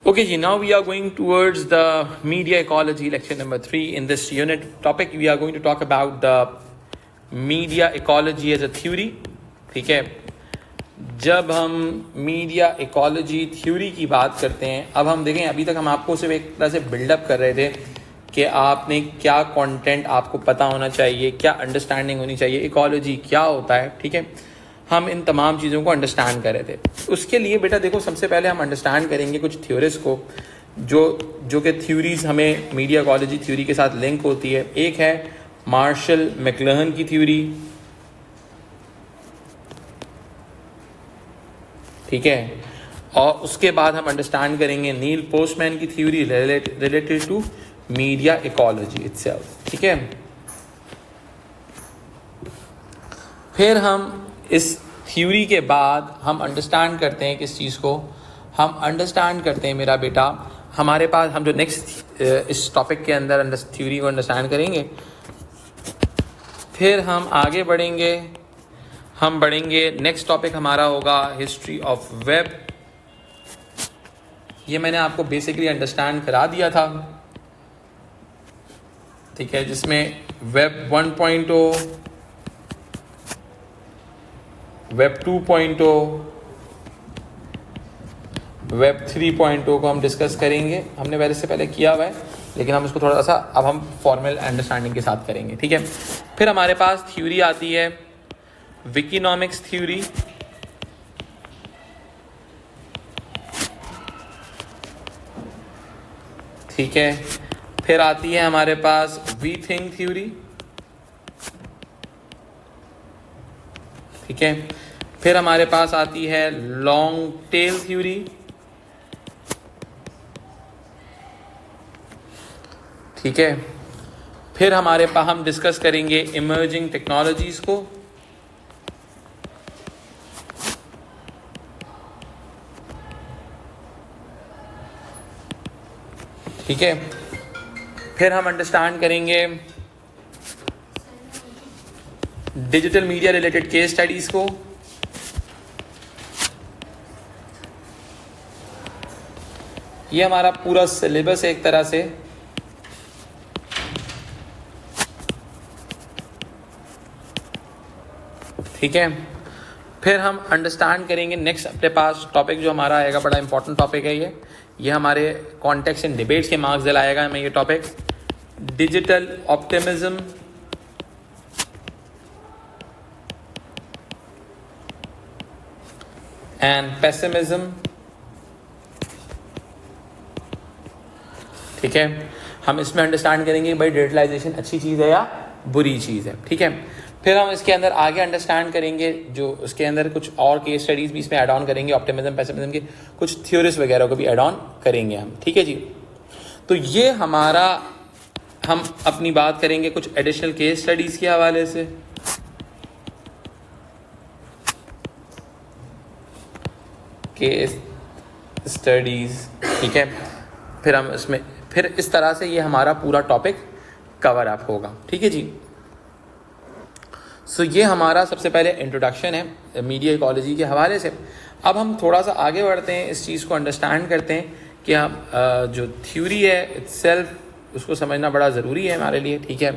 Okay, ji, now we are going towards the media ecology lecture number 3. In this unit topic, we are going to talk about the media ecology as a theory. ठीक है, जब हम media ecology theory की बात करते हैं, अब हम देखें, अभी तक हम आपको सिर्फ एक तरह से बिल्डअप कर रहे थे कि आपने क्या कंटेंट आपको पता होना चाहिए, क्या अंडरस्टैंडिंग होनी चाहिए, इकोलॉजी क्या होता है. ठीक है, हम इन तमाम चीज़ों को अंडरस्टैंड कर रहे थे. उसके लिए बेटा देखो, सबसे पहले हम अंडरस्टैंड करेंगे कुछ थ्योरीज को जो कि थ्योरीज हमें मीडिया इकोलॉजी थ्योरी के साथ लिंक होती है. एक है मार्शल मैकलुहान की थ्योरी. ठीक है, और उसके बाद हम अंडरस्टैंड करेंगे नील पोस्टमैन की theory related to media ecology itself. ठीक है, फिर हम इस थ्योरी के बाद हम अंडरस्टैंड करते हैं किस चीज़ को, हम अंडरस्टैंड करते हैं मेरा बेटा, हमारे पास हम जो नेक्स्ट इस टॉपिक के अंदर थ्योरी को अंडरस्टैंड करेंगे, फिर हम आगे बढ़ेंगे. हम बढ़ेंगे, नेक्स्ट टॉपिक हमारा होगा हिस्ट्री ऑफ वेब. ये मैंने आपको बेसिकली अंडरस्टैंड करा दिया था. ठीक है, जिसमें वेब 1.0, वेब 2.0, वेब 3.0 को हम डिस्कस करेंगे. हमने वैसे से पहले किया हुआ है, लेकिन हम इसको थोड़ा सा अब हम फॉर्मल अंडरस्टैंडिंग के साथ करेंगे. ठीक है, फिर हमारे पास थ्योरी आती है विकिनॉमिक्स थ्योरी. ठीक है, फिर आती है हमारे पास वी थिंक थ्योरी. ठीक है, फिर हमारे पास आती है लॉन्ग टेल थ्योरी. ठीक है, फिर हमारे पास हम डिस्कस करेंगे इमर्जिंग टेक्नोलॉजीज को. ठीक है, फिर हम अंडरस्टैंड करेंगे digital media related case studies को. ये हमारा पूरा सिलेबस है एक तरह से. ठीक है, फिर हम अंडरस्टैंड करेंगे नेक्स्ट अपने पास टॉपिक जो हमारा आएगा, बड़ा इंपॉर्टेंट टॉपिक है ये हमारे कॉन्टेक्स्ट एंड डिबेट्स के मार्क्स दिलाएगा हमें ये topic, digital optimism. And pessimism. ठीक है, हम इसमें अंडरस्टैंड करेंगे भाई डिजिटलाइजेशन अच्छी चीज़ है या बुरी चीज़ है. ठीक है, फिर हम इसके अंदर आगे अंडरस्टैंड करेंगे जो उसके अंदर कुछ और केस स्टडीज़ भी इसमें ऐड ऑन करेंगे, ऑप्टिमिज्म पेसिमिज्म के कुछ थ्योरीज वगैरह को भी ऐड ऑन करेंगे हम. ठीक है जी, तो ये हमारा, हम अपनी बात करेंगे कुछ एडिशनल केस स्टडीज़ के हवाले से. Case studies. ठीक है, फिर हम इसमें फिर इस तरह से ये हमारा पूरा टॉपिक कवर अप होगा. ठीक है जी, सो ये हमारा सबसे पहले इंट्रोडक्शन है मीडिया इकोलॉजी के हवाले से. अब हम थोड़ा सा आगे बढ़ते हैं, इस चीज़ को अंडरस्टैंड करते हैं कि हम जो थ्योरी है इटसेल्फ उसको समझना बड़ा ज़रूरी है हमारे लिए. ठीक है,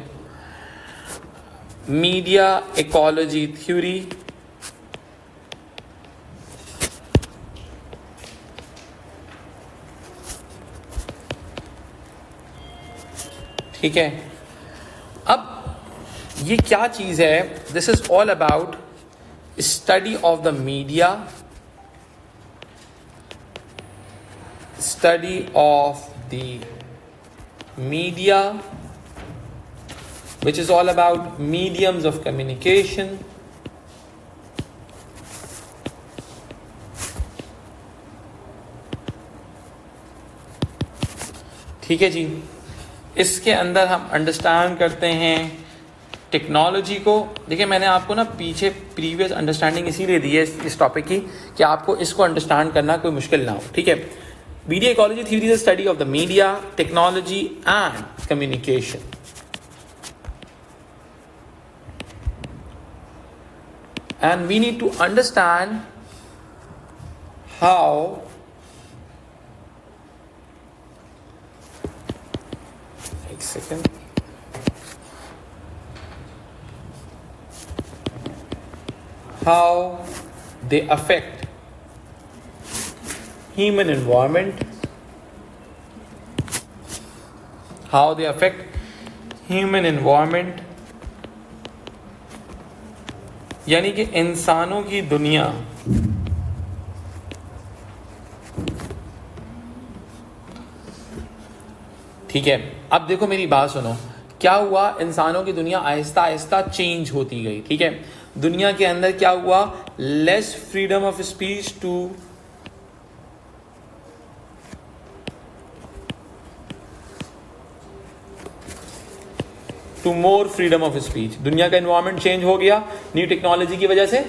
मीडिया इकोलॉजी थ्योरी. ठीक है, अब ये क्या चीज़ है, this is all about study of the media, study of the media which is all about mediums of communication. ठीक है जी, इसके अंदर हम अंडरस्टैंड करते हैं टेक्नोलॉजी को. देखिए, मैंने आपको ना पीछे प्रीवियस अंडरस्टैंडिंग इसीलिए दी है इस टॉपिक की कि आपको इसको अंडरस्टैंड करना कोई मुश्किल ना हो. ठीक है, media ecology theory is the study of the media, technology and communication. And we need to understand how second. How they affect human environment, how they affect human environment, यानी कि इंसानों की दुनिया ठीक है। अब देखो मेरी बात सुनो, क्या हुआ, इंसानों की दुनिया आहिस्ता आहिस्ता चेंज होती गई, ठीक है। दुनिया के अंदर क्या हुआ, less freedom of speech to more freedom of speech. दुनिया का एनवायरनमेंट चेंज हो गया न्यू टेक्नोलॉजी की वजह से।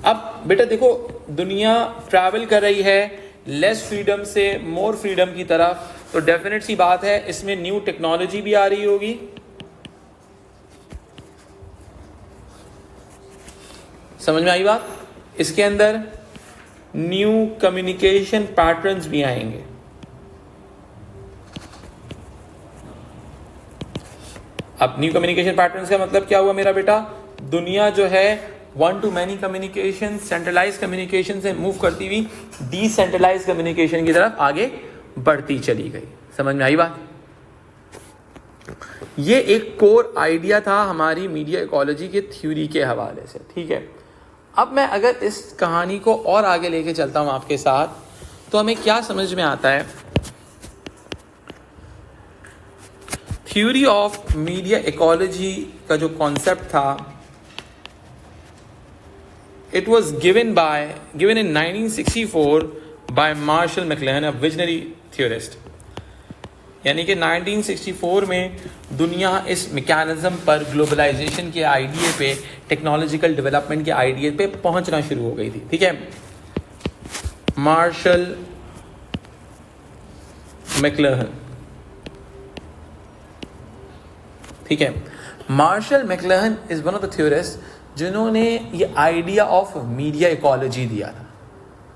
अब बेटा देखो, दुनिया ट्रैवल कर रही है लेस फ्रीडम से मोर फ्रीडम की तरफ, तो डेफिनेट सी बात है इसमें न्यू टेक्नोलॉजी भी आ रही होगी। समझ में आई बात? इसके अंदर न्यू कम्युनिकेशन पैटर्न्स भी आएंगे। अब न्यू कम्युनिकेशन पैटर्न्स का मतलब क्या हुआ मेरा बेटा, दुनिया जो है one to many communication, centralise communication से मूव करती हुई डिसेंट्रलाइज कम्युनिकेशन की तरफ आगे बढ़ती चली गई। समझ में आई बात? ये एक कोर आइडिया था हमारी मीडिया इकोलॉजी के थ्योरी के हवाले से, ठीक है। अब मैं अगर इस कहानी को और आगे लेके चलता हूं आपके साथ, तो हमें क्या समझ में आता है, थ्योरी ऑफ मीडिया इकोलॉजी का जो कॉन्सेप्ट था, it was given in 1964 by Marshall McLuhan, a visionary theorist। यानी कि 1964 में दुनिया इस मैकेनिज्म पर, ग्लोबलाइजेशन के आइडिया पे, टेक्नोलॉजिकल डेवलपमेंट के आइडिया पे पहुंचना शुरू हो गई थी, ठीक है। मार्शल मैक्लहन, ठीक है। Marshall McLuhan is one of the theorist जिन्होंने ये आइडिया ऑफ मीडिया इकोलॉजी दिया था,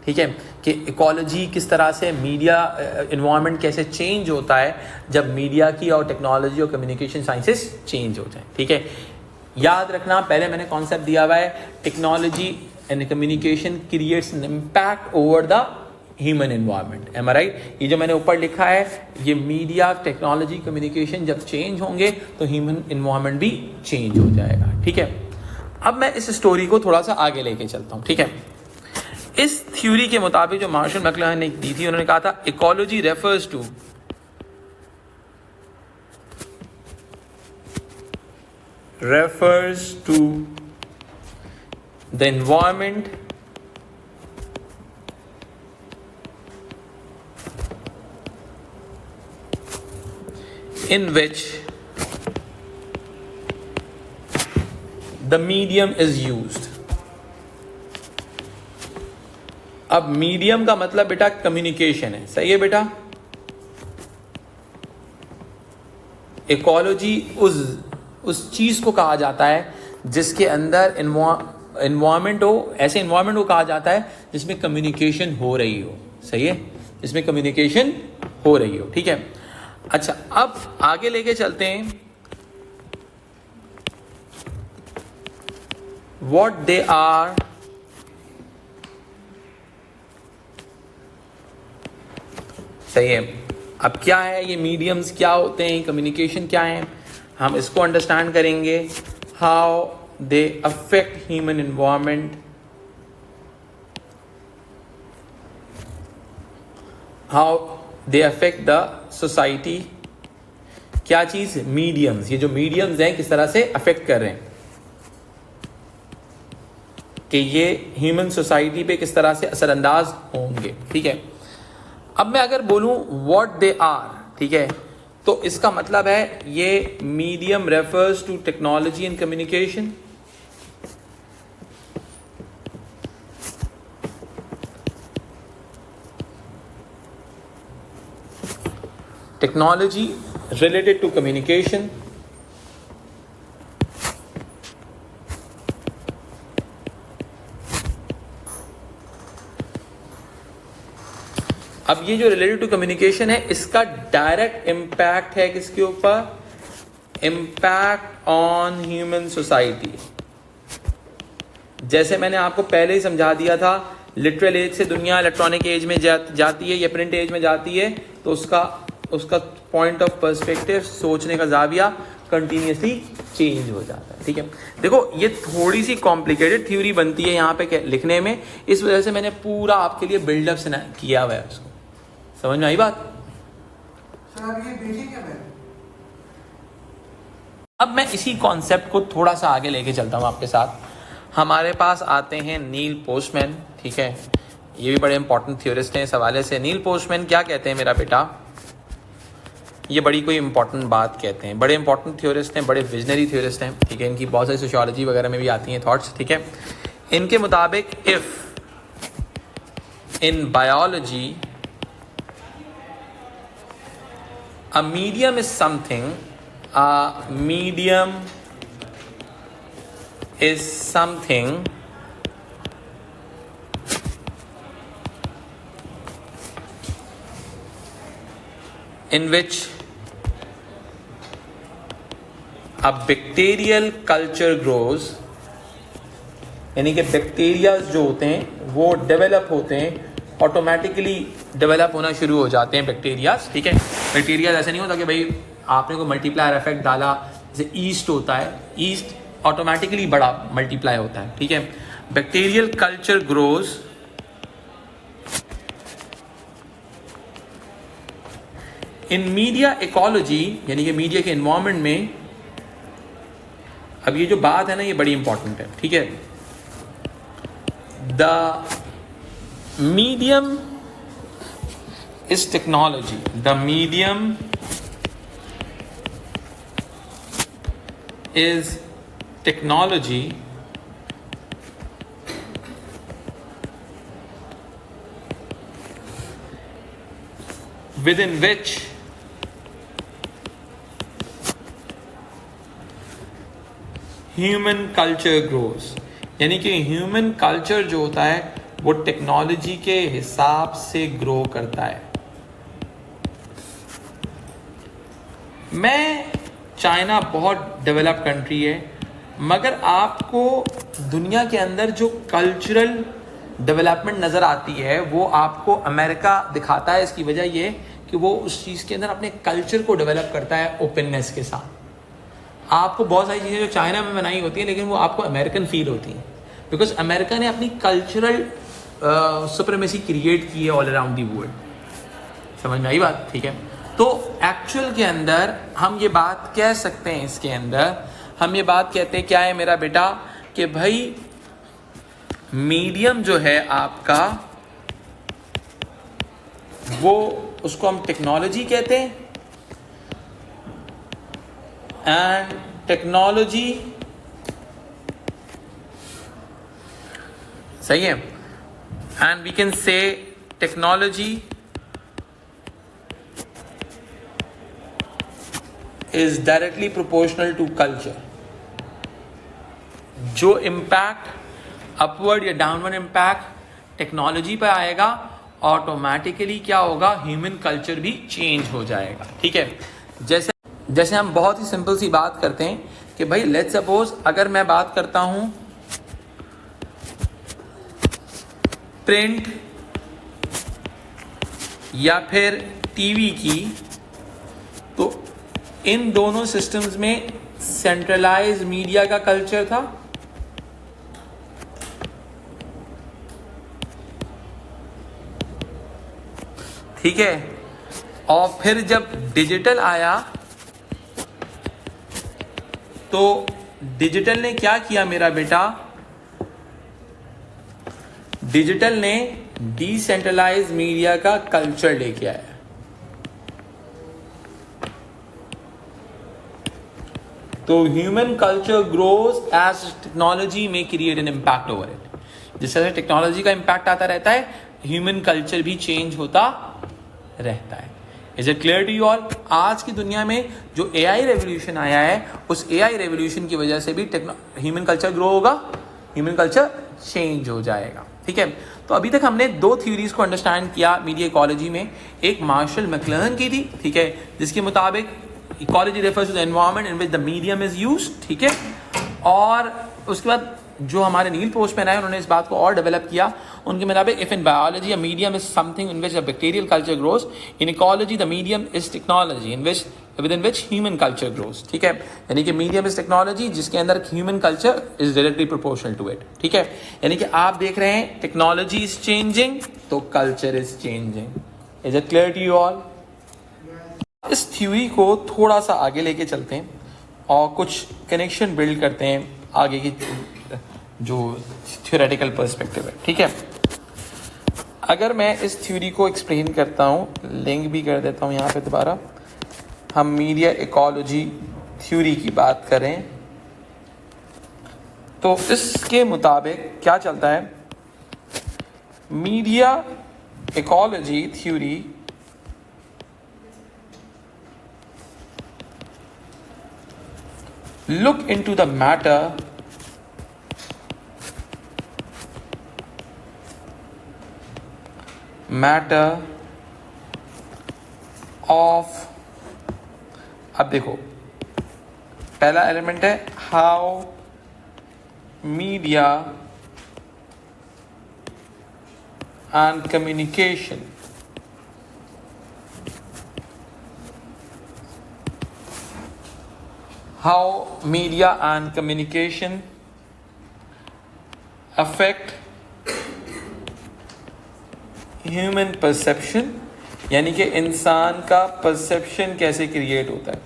ठीक है, कि इकोलॉजी किस तरह से, मीडिया एनवायरनमेंट कैसे चेंज होता है जब मीडिया की और टेक्नोलॉजी और कम्युनिकेशन साइंसेस चेंज हो जाए, ठीक है। याद रखना, पहले मैंने कॉन्सेप्ट दिया हुआ है, technology and communication creates an impact over the human environment. Am I right? ये जो मैंने ऊपर लिखा है, ये मीडिया, टेक्नोलॉजी, कम्युनिकेशन जब चेंज होंगे तो ह्यूमन एनवायरनमेंट भी चेंज हो जाएगा, ठीक है। अब मैं इस स्टोरी को थोड़ा सा आगे लेके चलता हूं, ठीक है। इस थ्योरी के मुताबिक जो मार्शल मैक्लहन ने दी थी, उन्होंने कहा था ecology refers to the environment in which the medium is used। अब मीडियम का मतलब बेटा कम्युनिकेशन है, सही है बेटा। इकोलॉजी उस चीज को कहा जाता है जिसके अंदर एनवायरमेंट हो, ऐसे एनवायरमेंट को कहा जाता है जिसमें कम्युनिकेशन हो रही हो, सही है, जिसमें कम्युनिकेशन हो रही हो, ठीक है। अच्छा, अब आगे लेके चलते हैं, व्हाट दे आर, सही है। अब क्या है ये मीडियम्स, क्या होते हैं, कम्युनिकेशन क्या है, हम इसको अंडरस्टैंड करेंगे। How they affect human environment, how they affect the society. क्या चीज? मीडियम्स। ये जो मीडियम्स हैं किस तरह से अफेक्ट कर रहे हैं, कि ये ह्यूमन सोसाइटी पे किस तरह से असरअंदाज होंगे, ठीक है। अब मैं अगर बोलूं व्हाट दे आर, ठीक है, तो इसका मतलब है ये medium refers to technology and communication. Technology related to communication, अब ये जो रिलेटेड टू कम्युनिकेशन है, इसका डायरेक्ट इम्पैक्ट है किसके ऊपर? Impact on human society. जैसे मैंने आपको पहले ही समझा दिया था, लिटरल एज से दुनिया इलेक्ट्रॉनिक एज में जाती है या प्रिंट एज में जाती है, तो उसका पॉइंट ऑफ पर्सपेक्टिव, सोचने का जाविया कंटिन्यूसली चेंज हो जाता है। ठीक है, देखो ये थोड़ी सी कॉम्प्लिकेटेड थ्योरी बनती है यहाँ पे लिखने में, इस वजह से मैंने पूरा आपके लिए बिल्डअप किया हुआ है उसको। समझ में आई बात? अब मैं इसी कॉन्सेप्ट को थोड़ा सा आगे लेके चलता हूँ आपके साथ। हमारे पास आते हैं नील पोस्टमैन। ठीक है, ये भी बड़े इंपॉर्टेंट थ्योरिस्ट हैं इस हवाले से। नील पोस्टमैन क्या कहते हैं मेरा बेटा? ये बड़ी कोई इंपॉर्टेंट बात कहते हैं, बड़े इंपॉर्टेंट थ्योरिस्ट हैं, बड़े विजनरी थ्योरिस्ट हैं। ठीक है, इनकी बहुत सारी सोशियोलॉजी वगैरह में भी आती हैं थॉट्स। ठीक है, इनके मुताबिक if in biology a medium is something, a medium is something in which a bacterial culture grows, यानी कि बैक्टीरिया जो होते हैं वो डेवलप होते हैं, ऑटोमेटिकली डेवलप होना शुरू हो जाते हैं बैक्टीरियाज। ठीक है, बैक्टीरिया ऐसे नहीं होता कि भाई आपने कोई मल्टीप्लायर इफेक्ट डाला, जैसे ईस्ट होता है, ईस्ट ऑटोमेटिकली बड़ा मल्टीप्लाई होता है। ठीक है, बैक्टीरियल कल्चर ग्रोज इन मीडिया इकोलॉजी, यानी कि मीडिया के एनवायरनमेंट में। अब ये जो बात है ना, ये बड़ी इंपॉर्टेंट है। ठीक है, the medium is technology. The medium is technology within which human culture grows. यानी कि ह्यूमन कल्चर जो होता है वो टेक्नोलॉजी के हिसाब से ग्रो करता है। चाइना बहुत डेवलप कंट्री है, मगर आपको दुनिया के अंदर जो कल्चरल डेवलपमेंट नज़र आती है वो आपको अमेरिका दिखाता है। इसकी वजह ये कि वो उस चीज़ के अंदर अपने कल्चर को डेवलप करता है ओपननेस के साथ। आपको बहुत सारी चीज़ें जो चाइना में बनाई होती हैं लेकिन वो आपको अमेरिकन फील होती हैं, बिकॉज अमेरिका ने अपनी कल्चरल सुप्रीमेसी क्रिएट की है ऑल अराउंड दी वर्ल्ड। समझ में आई बात? ठीक है, तो एक्चुअल के अंदर हम ये बात कह सकते हैं, इसके अंदर हम ये बात कहते हैं क्या है मेरा बेटा, कि भाई मीडियम जो है आपका वो उसको हम टेक्नोलॉजी कहते हैं, एंड टेक्नोलॉजी सही है, and we can say technology is directly proportional to culture। जो इम्पैक्ट अपवर्ड या डाउनवर्ड इम्पैक्ट टेक्नोलॉजी पर आएगा, ऑटोमेटिकली क्या होगा, ह्यूमन कल्चर भी चेंज हो जाएगा। ठीक है, जैसे हम बहुत ही सिंपल सी बात करते हैं कि भाई लेट्स सपोज अगर मैं बात करता हूं प्रिंट या फिर टीवी की, तो इन दोनों सिस्टम्स में सेंट्रलाइज मीडिया का कल्चर था, ठीक है, और फिर जब डिजिटल आया तो डिजिटल ने क्या किया मेरा बेटा, डिजिटल ने डिसेंट्रलाइज मीडिया का कल्चर लेके आया। तो human culture grows as technology में create an impact over it. जिस तरह से टेक्नोलॉजी का इम्पैक्ट आता रहता है, ह्यूमन कल्चर भी चेंज होता रहता है। Is it clear to you all? आज की दुनिया में जो एआई रेवोल्यूशन आया है, उस एआई रेवोल्यूशन की वजह से भी ह्यूमन कल्चर ग्रो होगा, ह्यूमन कल्चर चेंज हो जाएगा। ठीक है। तो अभी तक हमने दो थ्योरीज को अंडरस्टैंड किया मीडिया इकोलॉजी में। एक मार्शल मैक्लुहन की थी, ठीक है, जिसके मुताबिक ecology refers to the environment in which the medium is used, ठीक है। और उसके बाद जो हमारे नील पोस्टमैन है उन्होंने इस बात को और डेवलप किया। उनके मुताबिक if in biology a medium is something in which a bacterial culture grows, in ecology the medium is technology in which within which human culture grows, ठीक है। यानी कि मीडियम इज टेक्नोलॉजी जिसके अंदर human culture is directly proportional to it, ठीक है। यानी कि आप देख रहे हैं टेक्नोलॉजी इज चेंजिंग तो culture is changing. Is it clear to you all? इस थ्योरी को थोड़ा सा आगे लेके चलते हैं और कुछ कनेक्शन बिल्ड करते हैं आगे की जो थ्योरेटिकल पर्सपेक्टिव है, ठीक है। अगर मैं इस थ्योरी को एक्सप्लेन करता हूँ, लिंक भी कर देता हूँ यहाँ पे दोबारा, हम मीडिया इकोलॉजी थ्योरी की बात करें तो इसके मुताबिक क्या चलता है, media ecology theory look into the matter of, अब देखो पहला एलिमेंट है how media and communication how media and communication affect human perception, यानी कि इंसान का परसेप्शन कैसे क्रिएट होता है।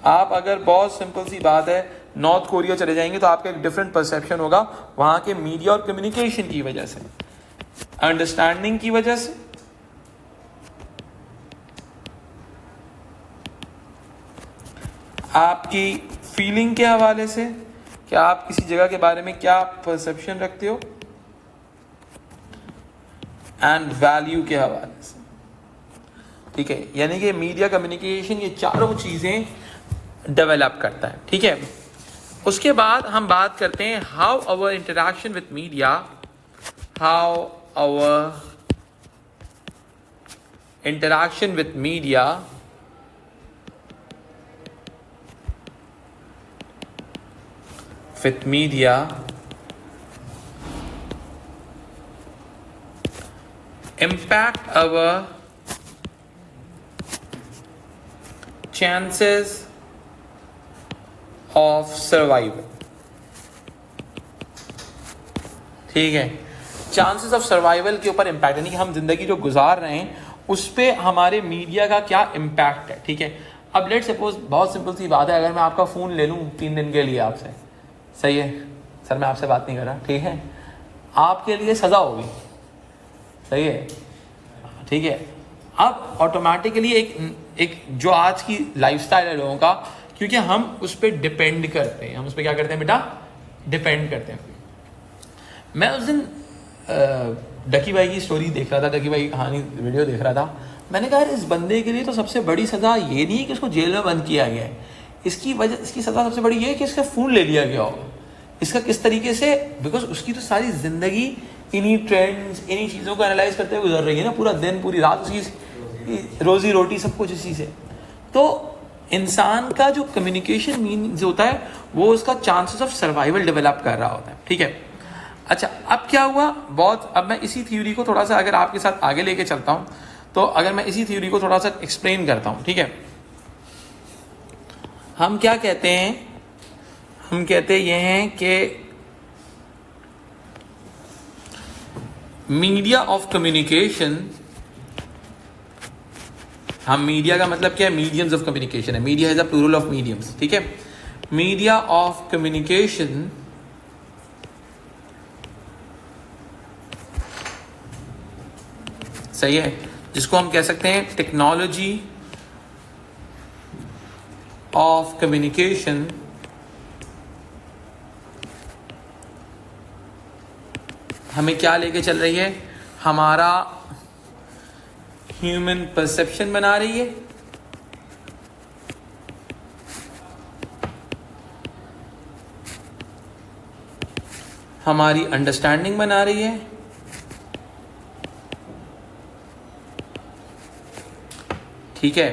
आप अगर बहुत सिंपल सी बात है नॉर्थ कोरिया चले जाएंगे तो आपका एक डिफरेंट परसेप्शन होगा वहाँ के मीडिया और कम्युनिकेशन की वजह से, अंडरस्टैंडिंग की वजह से, आपकी फीलिंग के हवाले से कि आप किसी जगह के बारे में क्या परसेप्शन रखते हो, एंड वैल्यू के हवाले से, ठीक है। यानी कि मीडिया कम्युनिकेशन ये चारों चीज़ें डेवलप करता है, ठीक है। उसके बाद हम बात करते हैं how our interaction with media, how our interaction with media impact our chances of survival, ठीक है। चांसेस ऑफ सर्वाइवल के ऊपर इम्पैक्ट, यानी कि हम जिंदगी जो गुजार रहे हैं उस पर हमारे मीडिया का क्या इम्पैक्ट है, ठीक है। अब लेट सपोज बहुत सिंपल सी बात है, अगर मैं आपका फ़ोन ले लूँ 3 दिन के लिए आपसे, सही है सर, मैं आपसे बात नहीं कर रहा, ठीक है, आपके लिए सज़ा होगी, सही है, ठीक है। अब ऑटोमेटिकली एक जो आज की लाइफस्टाइल है लोगों का, क्योंकि हम उस पर डिपेंड करते हैं, हम उस पर क्या करते हैं बेटा, डिपेंड करते हैं। मैं उस दिन डकी भाई की स्टोरी देख रहा था, डकी भाई कहानी वीडियो देख रहा था, मैंने कहा इस बंदे के लिए तो सबसे बड़ी सज़ा ये नहीं है कि उसको जेल में बंद किया गया है, इसकी सज़ा सबसे बड़ी ये है कि इसका फ़ोन ले लिया गया होगा। इसका किस तरीके से, बिकॉज उसकी तो सारी ज़िंदगी इन्हीं ट्रेंड्स, इन्हीं चीज़ों को एनालाइज करते हुए गुजर रही है ना, पूरा दिन पूरी रात उसकी रोज़ी रोटी सब कुछ इसी से। तो इंसान का जो कम्युनिकेशन मीन्स होता है वो उसका चांसेस ऑफ सर्वाइवल डेवलप कर रहा होता है, ठीक है। अच्छा, अब क्या हुआ, अब मैं इसी थ्योरी को थोड़ा सा अगर आपके साथ आगे लेके चलता हूँ, तो अगर मैं इसी थ्योरी को थोड़ा सा एक्सप्लेन करता हूँ, ठीक है। हम क्या कहते हैं, हम कहते ये हैं कि मीडिया ऑफ कम्युनिकेशन, हम मीडिया का मतलब क्या है, मीडियम्स ऑफ कम्युनिकेशन है, media is a plural of mediums, ठीक है। मीडिया ऑफ कम्युनिकेशन सही है, जिसको हम कह सकते हैं टेक्नोलॉजी ऑफ कम्युनिकेशन हमें क्या लेके चल रही है, हमारा ह्यूमन परसेप्शन बना रही है, हमारी अंडरस्टैंडिंग बना रही है, ठीक है।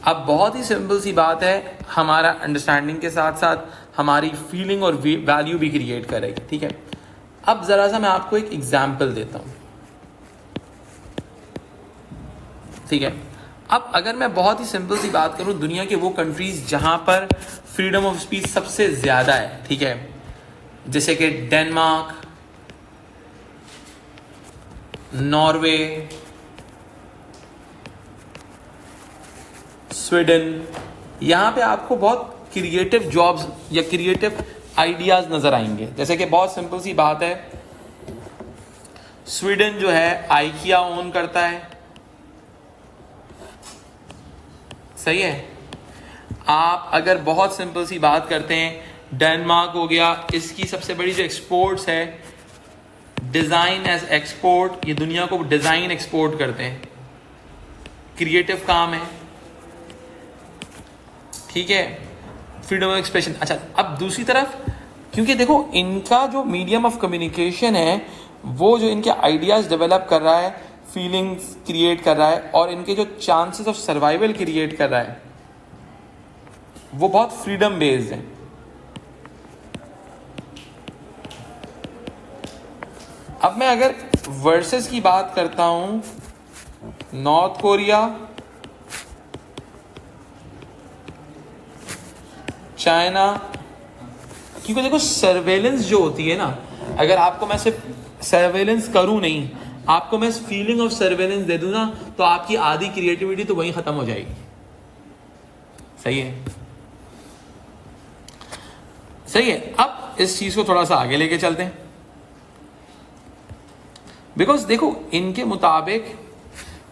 अब बहुत ही सिंपल सी बात है, हमारा अंडरस्टैंडिंग के साथ साथ हमारी फीलिंग और वैल्यू भी क्रिएट करेगी, ठीक है। अब ज़रा सा मैं आपको एक एग्जाम्पल देता हूँ, ठीक है। अब अगर मैं बहुत ही सिंपल सी बात करूँ, दुनिया के वो कंट्रीज जहाँ पर फ्रीडम ऑफ स्पीच सबसे ज़्यादा है, ठीक है, जैसे कि डेनमार्क, नॉर्वे, स्वीडन, यहाँ पे आपको बहुत क्रिएटिव जॉब्स या क्रिएटिव आइडियाज़ नज़र आएंगे। जैसे कि बहुत सिंपल सी बात है, स्वीडन जो है आइकिया ओन करता है, सही है। आप अगर बहुत सिंपल सी बात करते हैं, डेनमार्क हो गया, इसकी सबसे बड़ी जो एक्सपोर्ट्स है डिज़ाइन एज एक्सपोर्ट, ये दुनिया को डिज़ाइन एक्सपोर्ट करते हैं, क्रिएटिव काम है, ठीक है, फ्रीडम ऑफ एक्सप्रेशन। अच्छा, अब दूसरी तरफ, क्योंकि देखो इनका जो मीडियम ऑफ कम्युनिकेशन है वो जो इनके आइडियाज़ डेवलप कर रहा है, फीलिंग्स क्रिएट कर रहा है और इनके जो चांसेस ऑफ सर्वाइवल क्रिएट कर रहा है वो बहुत फ्रीडम बेस्ड है। अब मैं अगर वर्सेस की बात करता हूं, नॉर्थ कोरिया, चाइना, क्योंकि देखो सर्वेलेंस जो होती है ना, अगर आपको मैं सिर्फ सर्वेलेंस करूं नहीं, आपको मैं फीलिंग ऑफ सर्वेलेंस दे दूं ना, तो आपकी आधी क्रिएटिविटी तो वहीं खत्म हो जाएगी, सही है, सही है। अब इस चीज को थोड़ा सा आगे लेके चलते हैं, बिकॉज देखो इनके मुताबिक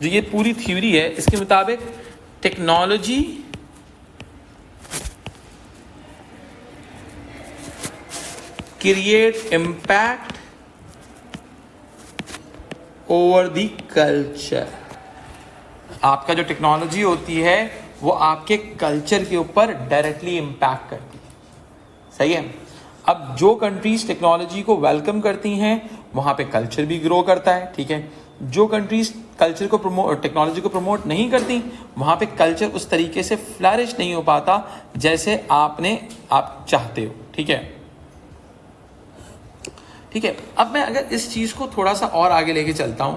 जो ये पूरी थ्योरी है, इसके मुताबिक technology create impact over the culture. आपका जो टेक्नोलॉजी होती है वो आपके कल्चर के ऊपर डायरेक्टली इम्पैक्ट करती है, सही है। अब जो कंट्रीज टेक्नोलॉजी को वेलकम करती हैं वहां पे कल्चर भी ग्रो करता है, ठीक है। जो कंट्रीज कल्चर को टेक्नोलॉजी को प्रमोट नहीं करती वहां पे कल्चर उस तरीके से फ्लरिश नहीं हो पाता जैसे आप चाहते हो, ठीक है, ठीक है। अब मैं अगर इस चीज को थोड़ा सा और आगे लेके चलता हूं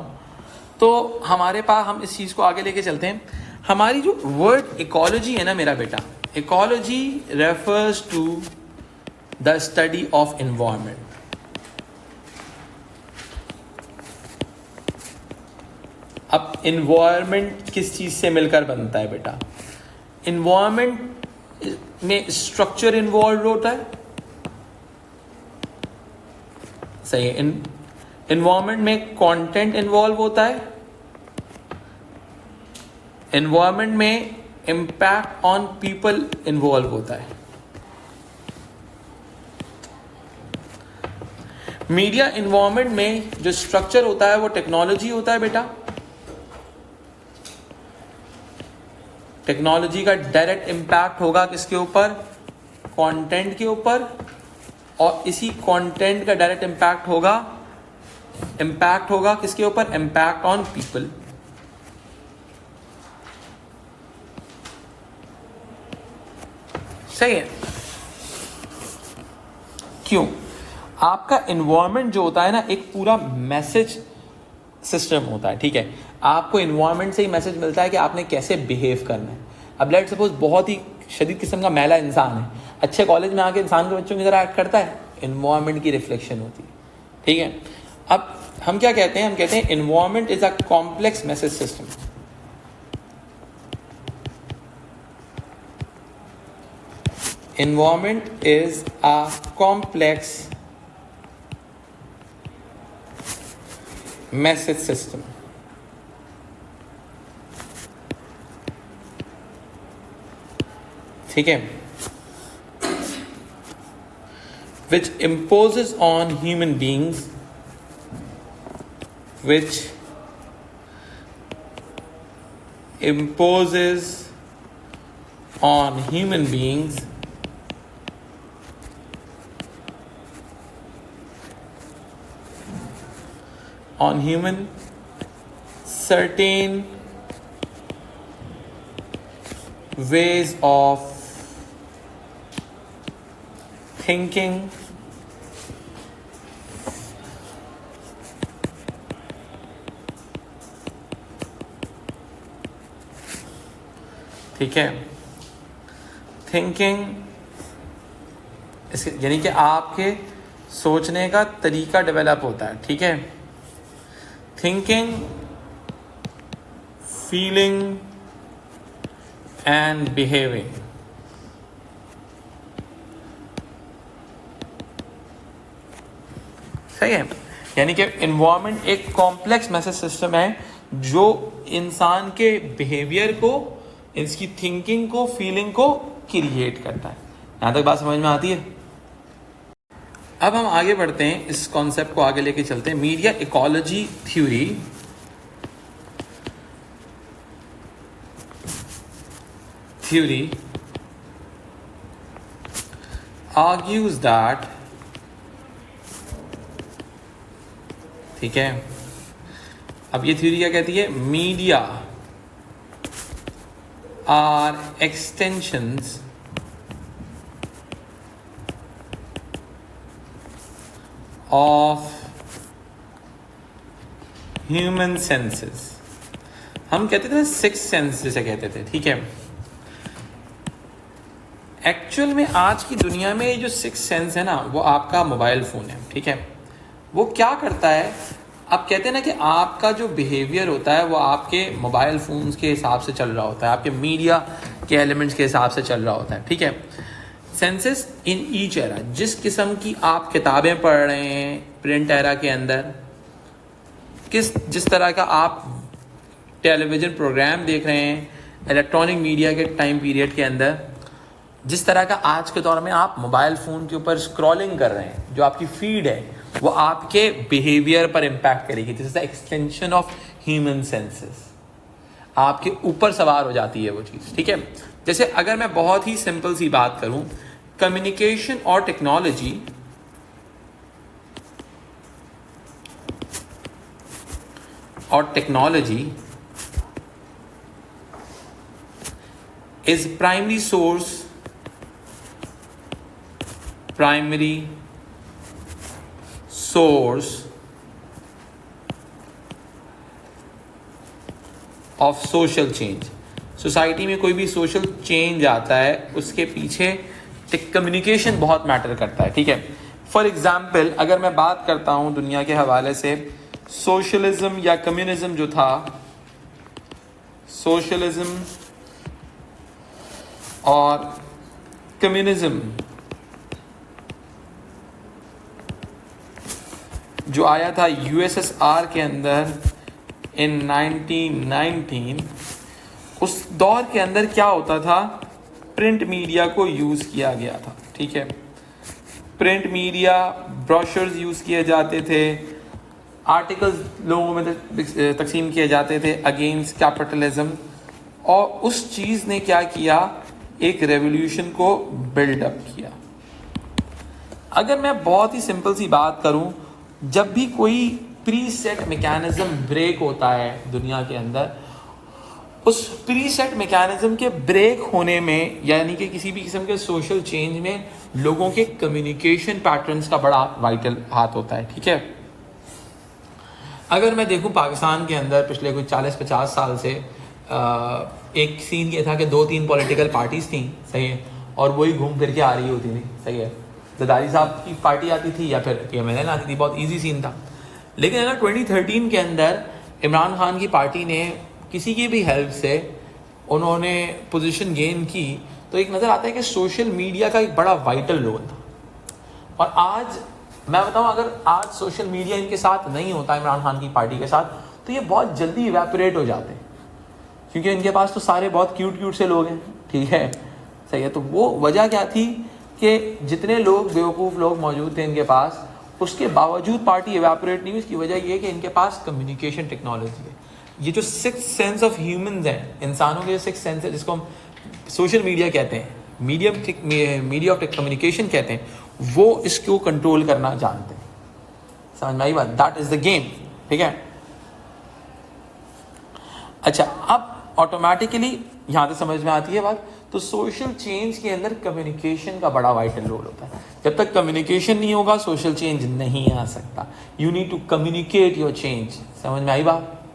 तो हमारे पास, हम इस चीज को आगे लेके चलते हैं, हमारी जो वर्ड इकोलॉजी है ना मेरा बेटा, ecology refers to the study of environment. अब एनवायरनमेंट किस चीज से मिलकर बनता है बेटा? एनवायरनमेंट में स्ट्रक्चर इन्वॉल्व होता है, सही है। एनवायरनमेंट में कंटेंट इन्वॉल्व होता है, एनवायरनमेंट में इम्पैक्ट ऑन पीपल इन्वॉल्व होता है। मीडिया एनवायरनमेंट में जो स्ट्रक्चर होता है वो टेक्नोलॉजी होता है बेटा। टेक्नोलॉजी का डायरेक्ट इम्पैक्ट होगा किसके ऊपर? कंटेंट के ऊपर, और इसी कंटेंट का डायरेक्ट इम्पैक्ट होगा किसके ऊपर? Impact on people. सही है। क्यों? आपका एनवायरनमेंट जो होता है ना, एक पूरा मैसेज सिस्टम होता है, ठीक है। आपको एनवायरनमेंट से ही मैसेज मिलता है कि आपने कैसे बिहेव करना है। अब लेट्स सपोज बहुत ही शदीद किस्म का मैला इंसान है, अच्छे कॉलेज में आके इंसान के बच्चों की तरह एक्ट करता है, एनवायरनमेंट की रिफ्लेक्शन होती है, ठीक है। अब हम क्या कहते हैं? हम कहते हैं environment is a complex message system. Environment is a complex message system. ठीक है, which imposes on human beings, which imposes on human beings certain ways of thinking, ठीक है, थिंकिंग इसके यानी कि आपके सोचने का तरीका डेवलप होता है, ठीक है, थिंकिंग, फीलिंग एंड बिहेविंग। सही है, यानी कि एनवायरनमेंट एक कॉम्प्लेक्स मैसेज सिस्टम है जो इंसान के बिहेवियर को, इसकी थिंकिंग को, फीलिंग को क्रिएट करता है। यहां तक बात समझ में आती है? अब हम आगे बढ़ते हैं, इस कॉन्सेप्ट को आगे लेके चलते हैं। Media ecology theory argues that, ठीक है, अब ये थ्योरी क्या कहती है? Media are extensions of human senses. हम कहते थे सिक्स सेंस जिसे कहते थे, ठीक है। एक्चुअल में आज की दुनिया में ये जो सिक्स सेंस है ना, वो आपका मोबाइल फोन है, ठीक है। वो क्या करता है, आप कहते हैं ना कि आपका जो बिहेवियर होता है वो आपके मोबाइल फोन्स के हिसाब से चल रहा होता है, आपके मीडिया के एलिमेंट्स के हिसाब से चल रहा होता है, ठीक है। सेंसेस इन ईच एरा, जिस किस्म की आप किताबें पढ़ रहे हैं प्रिंट एरा के अंदर, जिस तरह का आप टेलीविज़न प्रोग्राम देख रहे हैं इलेक्ट्रॉनिक मीडिया के टाइम पीरियड के अंदर, जिस तरह का आज के दौर में आप मोबाइल फ़ोन के ऊपर स्क्रॉलिंग कर रहे हैं, जो आपकी फीड है वो आपके बिहेवियर पर इम्पैक्ट करेगी। This is the extension of human senses. आपके ऊपर सवार हो जाती है वो चीज़, ठीक है। जैसे अगर मैं बहुत ही सिंपल सी बात करूं, कम्युनिकेशन और technology is primary source of social change. Society में कोई भी सोशल चेंज आता है उसके पीछे कम्युनिकेशन बहुत मैटर करता है, ठीक है। फॉर एग्जाम्पल अगर मैं बात करता हूं दुनिया के हवाले से, सोशलिज्म या कम्युनिज्म जो था, सोशलिज्म और कम्युनिज्म जो आया था यूएसएसआर के अंदर इन 1919, उस दौर के अंदर क्या होता था, प्रिंट मीडिया को यूज़ किया गया था, ठीक है। प्रिंट मीडिया, ब्रोशर्स यूज़ किए जाते थे, आर्टिकल्स लोगों में तकसीम किए जाते थे अगेंस्ट कैपिटलिज्म, और उस चीज़ ने क्या किया, एक रेवोल्यूशन को बिल्डअप किया। अगर मैं बहुत ही सिंपल सी बात करूं, जब भी कोई प्री सेट मैकेनिज्म ब्रेक होता है दुनिया के अंदर, उस प्री सेट मैकेनिज्म के ब्रेक होने में, यानी कि किसी भी किस्म के सोशल चेंज में, लोगों के कम्युनिकेशन पैटर्न्स का बड़ा वाइटल हाथ होता है, ठीक है। अगर मैं देखूं पाकिस्तान के अंदर पिछले कुछ 40-50 साल से एक सीन ये था कि 2-3 पॉलिटिकल पार्टीज थी, सही है, और वही घूम फिर के आ रही होती थी, सही है। जरदारी साहब की पार्टी आती थी या फिर PMLN आती थी, बहुत इजी सीन था। लेकिन अगर 2013 के अंदर इमरान खान की पार्टी ने किसी की भी हेल्प से उन्होंने पोजीशन गेन की, तो एक नज़र आता है कि सोशल मीडिया का एक बड़ा वाइटल रोल था। और आज मैं बताऊं, अगर आज सोशल मीडिया इनके साथ नहीं होता, इमरान खान की पार्टी के साथ, तो ये बहुत जल्दी इवेपोरेट हो जाते हैं, क्योंकि इनके पास तो सारे बहुत क्यूट से लोग हैं, ठीक है, सही है। तो वो वजह क्या थी कि जितने लोग बेवकूफ़ लोग मौजूद थे इनके पास, उसके बावजूद पार्टी इवेपोरेट नहीं हुई। इसकी वजह ये है कि इनके पास कम्युनिकेशन टेक्नोलॉजी है। ये जो सिक्स सेंस ऑफ ह्यूमंस हैं, इंसानों के सिक्स सेंस है, जिसको हम सोशल मीडिया कहते हैं, मीडिया ऑफ कम्युनिकेशन कहते हैं, वो इसको कंट्रोल करना जानते हैं। समझ में आई बात? दैट इज द गेम, ठीक है। अच्छा, अब ऑटोमेटिकली यहाँ तक समझ में आती है बात। तो सोशल चेंज के अंदर कम्युनिकेशन का बड़ा वाइटल रोल होता है। जब तक कम्युनिकेशन नहीं होगा सोशल चेंज नहीं आ सकता। You need to communicate your change. समझ में आई बात?